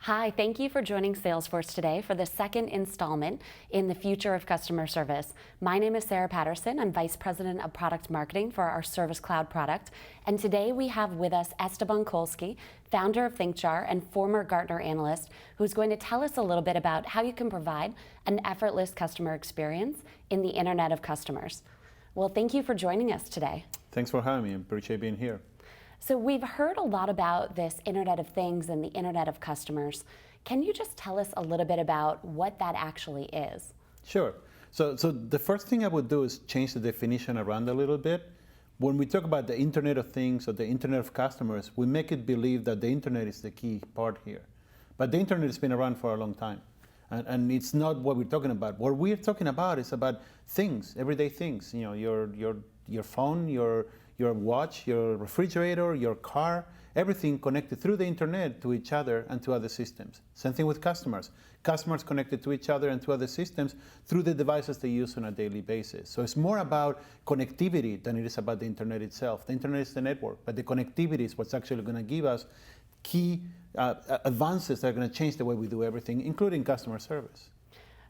Hi, thank you for joining Salesforce today for the second installment in the Future of Customer Service. My name is Sarah Patterson. I'm Vice President of Product Marketing for our Service Cloud product. And today we have with us Esteban Kolsky, founder of thinkJar and former Gartner analyst, who's going to tell us a little bit about how you can provide an effortless customer experience in the Internet of Customers. Well, thank you for joining us today. Thanks for having me. I appreciate being here. So we've heard a lot about this Internet of Things and the Internet of Customers. Can you just tell us a little bit about what that actually is? Sure. So the first thing I would do is change the definition around a little bit. When we talk about the Internet of Things or the Internet of Customers, we make it believe that the Internet is the key part here. But the Internet has been around for a long time. And it's not what we're talking about. What we're talking about is about things, everyday things. You know, your phone, your watch, your refrigerator, your car, everything connected through the Internet to each other and to other systems. Same thing with customers. Customers connected to each other and to other systems through the devices they use on a daily basis. So it's more about connectivity than it is about the Internet itself. The Internet is the network, but the connectivity is what's actually going to give us key advances that are going to change the way we do everything, including customer service.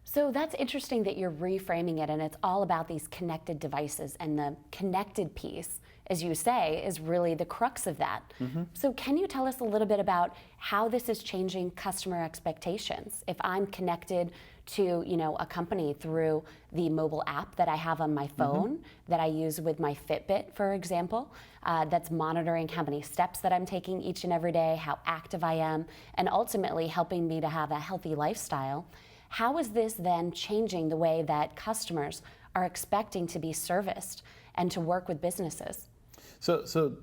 So that's interesting that you're reframing it, and it's all about these connected devices, and the connected piece, as you say, is really the crux of that. Mm-hmm. So can you tell us a little bit about how this is changing customer expectations? If I'm connected to, a company through the mobile app that I have on my phone, that I use with my Fitbit, for example, that's monitoring how many steps that I'm taking each and every day, how active I am, and ultimately helping me to have a healthy lifestyle. How is this then changing the way that customers are expecting to be serviced and to work with businesses? So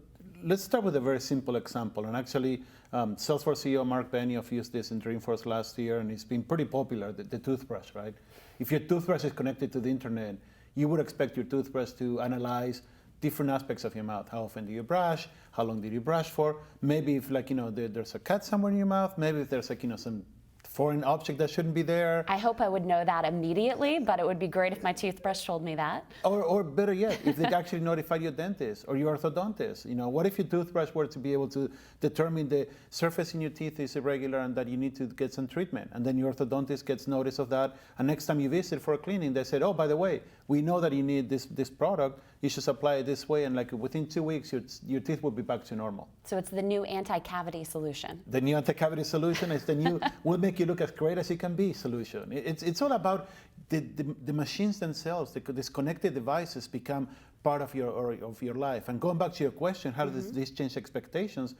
let's start with a very simple example. And actually, Salesforce CEO Mark Benioff used this in Dreamforce last year, and it's been pretty popular, the toothbrush, right? If your toothbrush is connected to the Internet, you would expect your toothbrush to analyze different aspects of your mouth. How often do you brush? How long did you brush for? Maybe if there's a cut somewhere in your mouth, maybe if there's some foreign object that shouldn't be there. I hope I would know that immediately, but it would be great if my toothbrush told me that. Or better yet, if they actually notified your dentist or your orthodontist. What if your toothbrush were to be able to determine the surface in your teeth is irregular and that you need to get some treatment? And then your orthodontist gets notice of that, and next time you visit for a cleaning, they said, oh, by the way, we know that you need this product, you should apply it this way, and within 2 weeks, your teeth will be back to normal. So it's the new anti-cavity solution. The new anti-cavity solution is the new, will make you look as great as you can be solution. It's all about the machines themselves, these connected devices become part of your life. And going back to your question, how does this change expectations?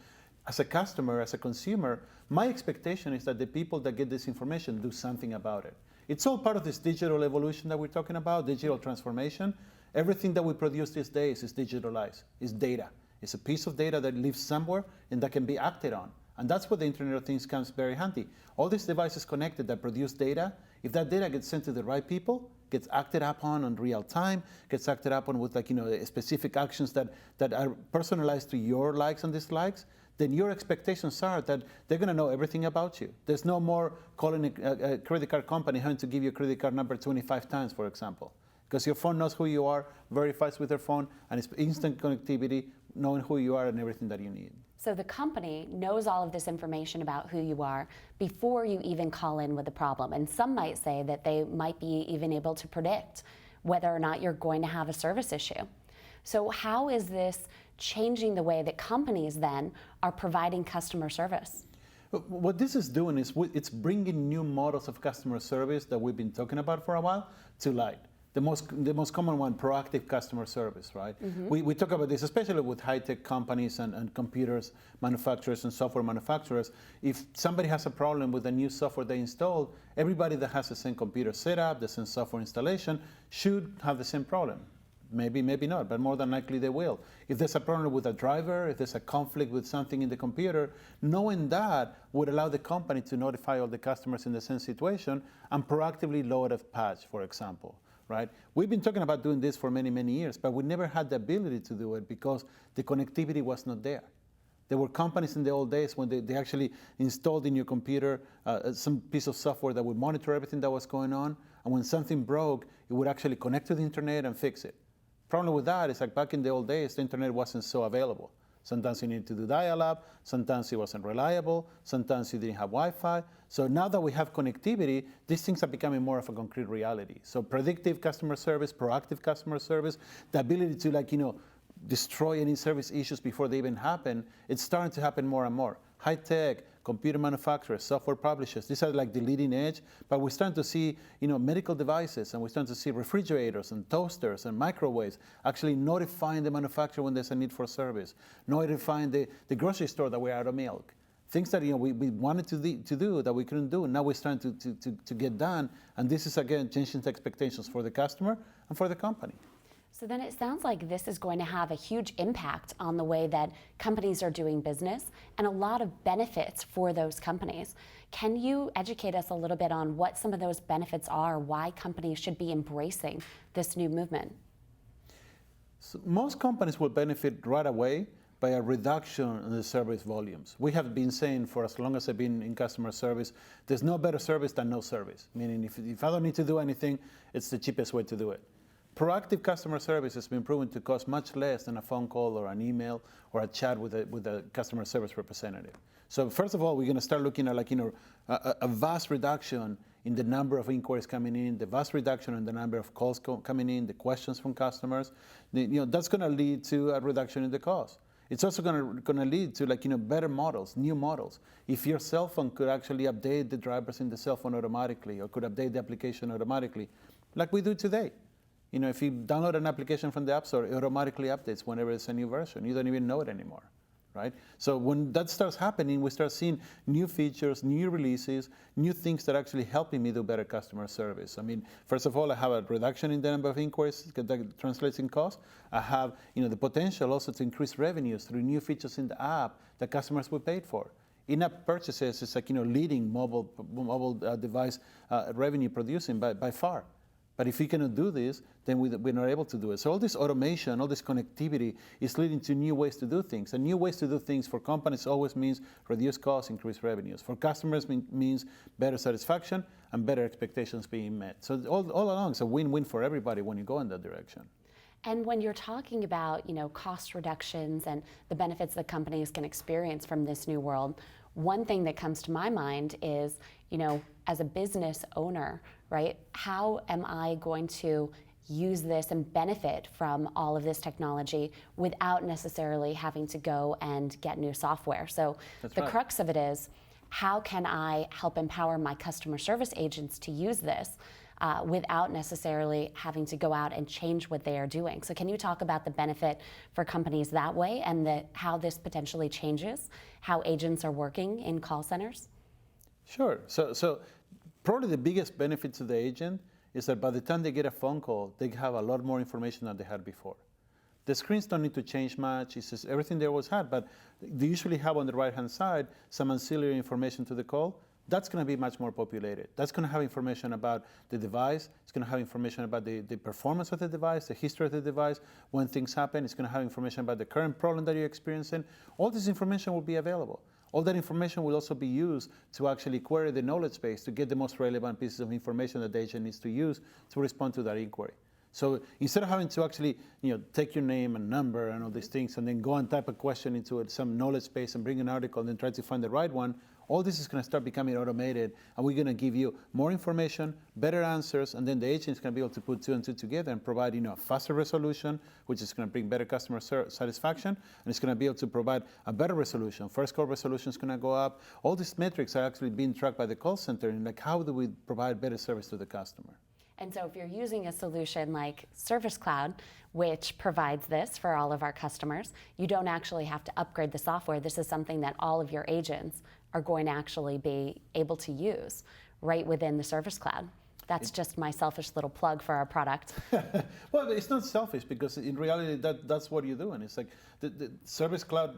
As a customer, as a consumer, my expectation is that the people that get this information do something about it. It's all part of this digital evolution that we're talking about, digital transformation. Everything that we produce these days is digitalized, is data. It's a piece of data that lives somewhere and that can be acted on. And that's where the Internet of Things comes very handy. All these devices connected that produce data, if that data gets sent to the right people, gets acted upon in real time, gets acted upon with specific actions that are personalized to your likes and dislikes, then your expectations are that they're going to know everything about you. There's no more calling a credit card company having to give you a credit card number 25 times, for example. Because your phone knows who you are, verifies with your phone, and it's instant connectivity, knowing who you are and everything that you need. So the company knows all of this information about who you are before you even call in with a problem. And some might say that they might be even able to predict whether or not you're going to have a service issue. So how is this changing the way that companies then are providing customer service? What this is doing is it's bringing new models of customer service that we've been talking about for a while to light. The most common one, proactive customer service, right? We talk about this, especially with high-tech companies and computers manufacturers and software manufacturers. If somebody has a problem with the new software they installed, everybody that has the same computer setup, the same software installation, should have the same problem. Maybe, maybe not, but more than likely they will. If there's a problem with a driver, if there's a conflict with something in the computer, knowing that would allow the company to notify all the customers in the same situation and proactively load a patch, for example. Right? We've been talking about doing this for many, many years, but we never had the ability to do it because the connectivity was not there. There were companies in the old days when they actually installed in your computer some piece of software that would monitor everything that was going on, and when something broke, it would actually connect to the Internet and fix it. Problem with that is back in the old days, the Internet wasn't so available. Sometimes you need to do dial-up, sometimes it wasn't reliable, sometimes you didn't have Wi-Fi. So now that we have connectivity, these things are becoming more of a concrete reality. So predictive customer service, proactive customer service, the ability to destroy any service issues before they even happen, it's starting to happen more and more. High tech, computer manufacturers, software publishers, these are like the leading edge, but we're starting to see medical devices, and we're starting to see refrigerators and toasters and microwaves actually notifying the manufacturer when there's a need for service, notifying the grocery store that we're out of milk. Things that we wanted to do that we couldn't do, and now we're starting to get done, and this is again changing the expectations for the customer and for the company. So then it sounds like this is going to have a huge impact on the way that companies are doing business and a lot of benefits for those companies. Can you educate us a little bit on what some of those benefits are, why companies should be embracing this new movement? So most companies will benefit right away by a reduction in the service volumes. We have been saying for as long as I've been in customer service, there's no better service than no service. Meaning if I don't need to do anything, it's the cheapest way to do it. Proactive customer service has been proven to cost much less than a phone call or an email or a chat with a customer service representative. So first of all, we're going to start looking at a vast reduction in the number of inquiries coming in, the vast reduction in the number of calls coming in, the questions from customers. That's going to lead to a reduction in the cost. It's also going to lead to better models, new models. If your cell phone could actually update the drivers in the cell phone automatically, or could update the application automatically, like we do today. If you download an application from the App Store, it automatically updates whenever it's a new version. You don't even know it anymore, right? So when that starts happening, we start seeing new features, new releases, new things that are actually helping me do better customer service. I mean, first of all, I have a reduction in the number of inquiries that translates in cost. I have, the potential also to increase revenues through new features in the app that customers will pay for. In-app purchases is leading mobile device revenue producing by far. But if we cannot do this, then we're not able to do it. So all this automation, all this connectivity is leading to new ways to do things. And new ways to do things for companies always means reduce costs, increase revenues. For customers means better satisfaction and better expectations being met. So all along, it's a win-win for everybody when you go in that direction. And when you're talking about, cost reductions and the benefits that companies can experience from this new world, one thing that comes to my mind is, as a business owner, right, how am I going to use this and benefit from all of this technology without necessarily having to go and get new software? So the crux of it is, how can I help empower my customer service agents to use this without necessarily having to go out and change what they are doing? So can you talk about the benefit for companies that way and how this potentially changes how agents are working in call centers? Sure. So probably the biggest benefit to the agent is that by the time they get a phone call, they have a lot more information than they had before. The screens don't need to change much. It's just everything they always had, but they usually have on the right-hand side some ancillary information to the call. That's going to be much more populated. That's going to have information about the device. It's going to have information about the performance of the device, the history of the device, when things happen. It's going to have information about the current problem that you're experiencing. All this information will be available. All that information will also be used to actually query the knowledge base to get the most relevant pieces of information that the agent needs to use to respond to that inquiry. So instead of having to actually, take your name and number and all these things and then go and type a question into some knowledge base and bring an article and then try to find the right one, all this is going to start becoming automated, and we're going to give you more information, better answers, and then the agent is going to be able to put two and two together and provide a faster resolution, which is going to bring better customer satisfaction, and it's going to be able to provide a better resolution. First call resolution is going to go up. All these metrics are actually being tracked by the call center, and how do we provide better service to the customer? And so if you're using a solution like Service Cloud, which provides this for all of our customers, you don't actually have to upgrade the software. This is something that all of your agents are going to actually be able to use right within the Service Cloud. That's just my selfish little plug for our product. Well, it's not selfish, because in reality that's what you're doing. It's like the Service Cloud,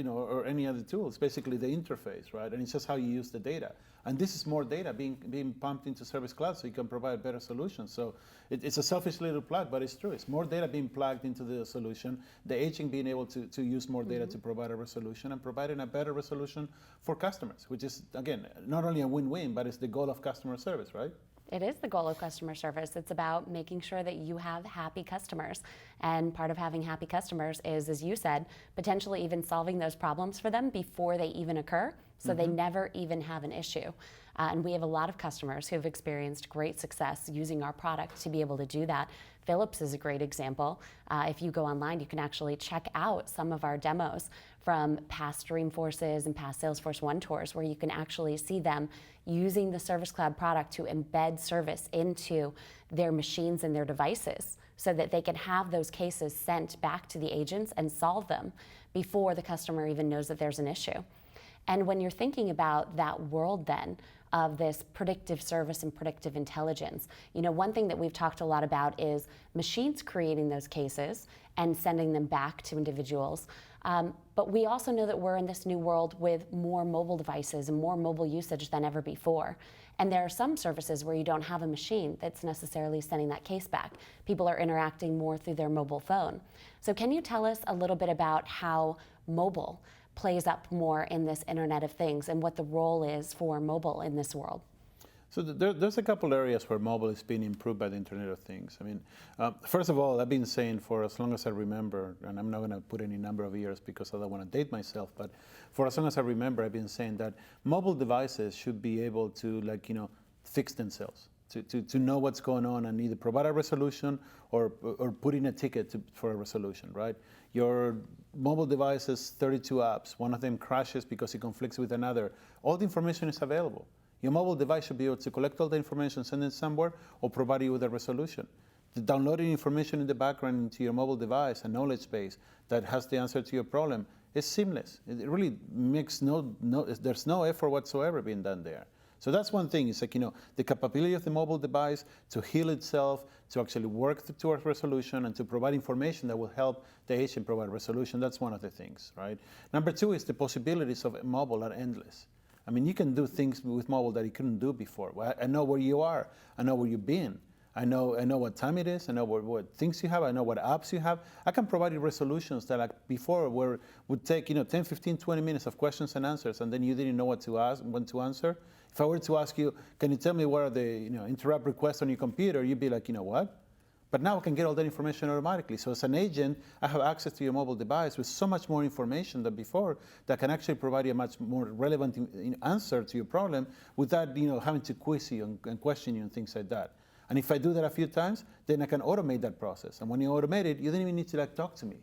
or any other tool. It's basically the interface, right? And it's just how you use the data. And this is more data being pumped into Service Cloud, so you can provide better solutions. So it's a selfish little plug, but it's true. It's more data being plugged into the solution, the agent being able to use more data to provide a resolution, and providing a better resolution for customers, which is, again, not only a win-win, but it's the goal of customer service, right? It is the goal of customer service. It's about making sure that you have happy customers. And part of having happy customers is, as you said, potentially even solving those problems for them before they even occur, so they never even have an issue. And we have a lot of customers who have experienced great success using our product to be able to do that. Philips is a great example. If you go online, you can actually check out some of our demos from past Dreamforces and past Salesforce One tours, where you can actually see them using the Service Cloud product to embed service into their machines and their devices, so that they can have those cases sent back to the agents and solve them before the customer even knows that there's an issue. And when you're thinking about that world then of this predictive service and predictive intelligence, one thing that we've talked a lot about is machines creating those cases and sending them back to individuals. But we also know that we're in this new world with more mobile devices and more mobile usage than ever before. And there are some services where you don't have a machine that's necessarily sending that case back. People are interacting more through their mobile phone. So can you tell us a little bit about how mobile plays up more in this Internet of Things and what the role is for mobile in this world? So there's a couple areas where mobile is being improved by the Internet of Things. I mean, first of all, I've been saying for as long as I remember, and I'm not going to put any number of years because I don't want to date myself, but for as long as I remember, I've been saying that mobile devices should be able to, fix themselves, to know what's going on and either provide a resolution or put in a ticket for a resolution, right? Your mobile device has 32 apps. One of them crashes because it conflicts with another. All the information is available. Your mobile device should be able to collect all the information, send it somewhere, or provide you with a resolution. The downloading information in the background into your mobile device, a knowledge base that has the answer to your problem, is seamless. It really makes there's no effort whatsoever being done there. So that's one thing. It's the capability of the mobile device to heal itself, to actually work towards resolution, and to provide information that will help the agent provide resolution. That's one of the things, right? Number two is the possibilities of mobile are endless. I mean, you can do things with mobile that you couldn't do before. Well, I know where you are. I know where you've been. I know what time it is. I know what things you have. I know what apps you have. I can provide you resolutions that before would take 10, 15, 20 minutes of questions and answers, and then you didn't know what to answer. If I were to ask you, can you tell me what are the interrupt requests on your computer, you'd be like, what? But now I can get all that information automatically. So as an agent, I have access to your mobile device with so much more information than before that can actually provide you a much more relevant answer to your problem without having to quiz you and question you and things like that. And if I do that a few times, then I can automate that process. And when you automate it, you don't even need to talk to me.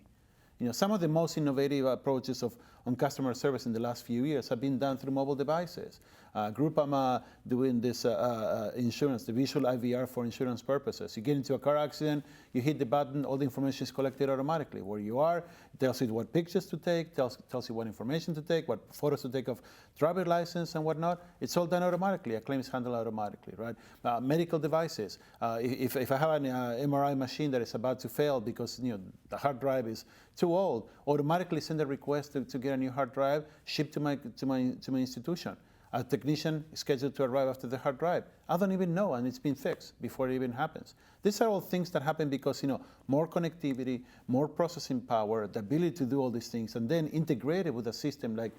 Some of the most innovative approaches on customer service in the last few years have been done through mobile devices. Groupama doing this insurance, the visual IVR for insurance purposes. You get into a car accident, you hit the button, all the information is collected automatically. Where you are, it tells you what pictures to take, tells you what information to take, what photos to take of driver license and whatnot. It's all done automatically. A claim is handled automatically, right? Medical devices. If I have an MRI machine that is about to fail because the hard drive is too old, automatically send a request to get a new hard drive shipped to my institution. A technician is scheduled to arrive after the hard drive. I don't even know, and it's been fixed before it even happens. These are all things that happen because more connectivity, more processing power, the ability to do all these things, and then integrated with a system like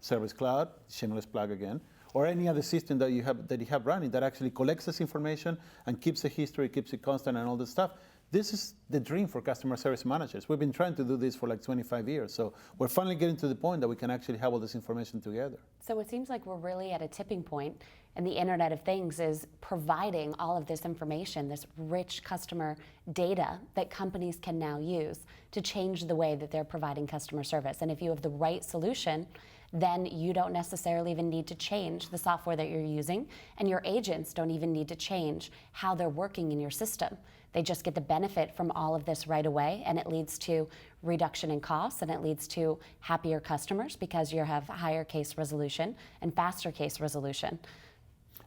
Service Cloud, shameless plug again, or any other system that you have running that actually collects this information and keeps a history, keeps it constant, and all this stuff. This is the dream for customer service managers. We've been trying to do this for 25 years. So we're finally getting to the point that we can actually have all this information together. So it seems like we're really at a tipping point, and the Internet of Things is providing all of this information, this rich customer data that companies can now use to change the way that they're providing customer service. And if you have the right solution, then you don't necessarily even need to change the software that you're using, and your agents don't even need to change how they're working in your system. They just get the benefit from all of this right away, and it leads to reduction in costs, and it leads to happier customers because you have higher case resolution and faster case resolution.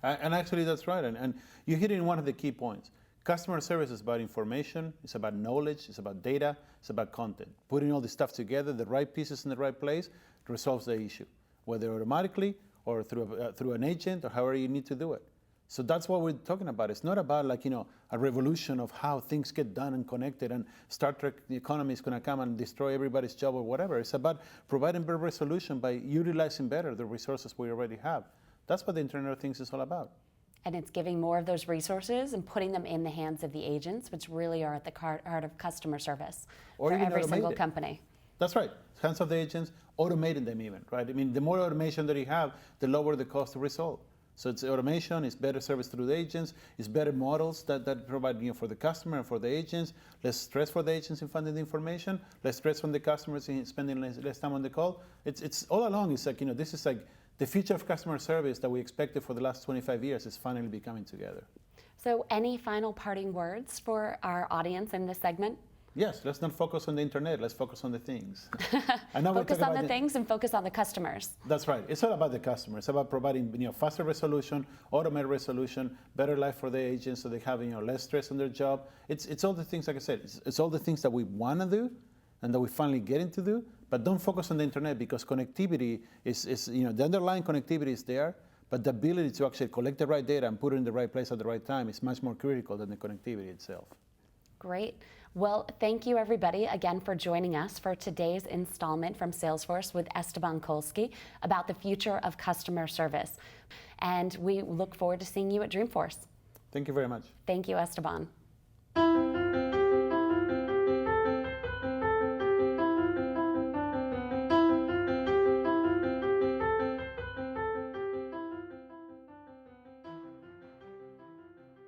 And actually that's right, and you hit in one of the key points. Customer service is about information, it's about knowledge, it's about data, it's about content. Putting all this stuff together, the right pieces in the right place, resolves the issue, whether automatically or through an agent or however you need to do it. So that's what we're talking about. It's not about a revolution of how things get done and connected and Star Trek, the economy is going to come and destroy everybody's job or whatever. It's about providing better resolution by utilizing better the resources we already have. That's what the Internet of Things is all about. And it's giving more of those resources and putting them in the hands of the agents, which really are at the heart of customer service Or for even every single automated. company. That's right. Hands of the agents, automating them even, right? I mean, the more automation that you have, the lower the cost to resolve. So it's automation, it's better service through the agents, it's better models that provide for the customer and for the agents, less stress for the agents in finding the information, less stress from the customers in spending less time on the call. It's all along, it's like, this is like the future of customer service that we expected for the last 25 years is finally becoming together. So any final parting words for our audience in this segment? Yes, let's not focus on the internet, let's focus on the things. Focus on the things and focus on the customers. That's right. It's all about the customer. It's about providing faster resolution, automated resolution, better life for the agents so they have less stress on their job. It's all the things, like I said, it's all the things that we want to do and that we finally getting to do, but don't focus on the internet because connectivity is the underlying connectivity is there, but the ability to actually collect the right data and put it in the right place at the right time is much more critical than the connectivity itself. Great. Well, thank you everybody again for joining us for today's installment from Salesforce with Esteban Kolsky about the future of customer service. And we look forward to seeing you at Dreamforce. Thank you very much. Thank you, Esteban.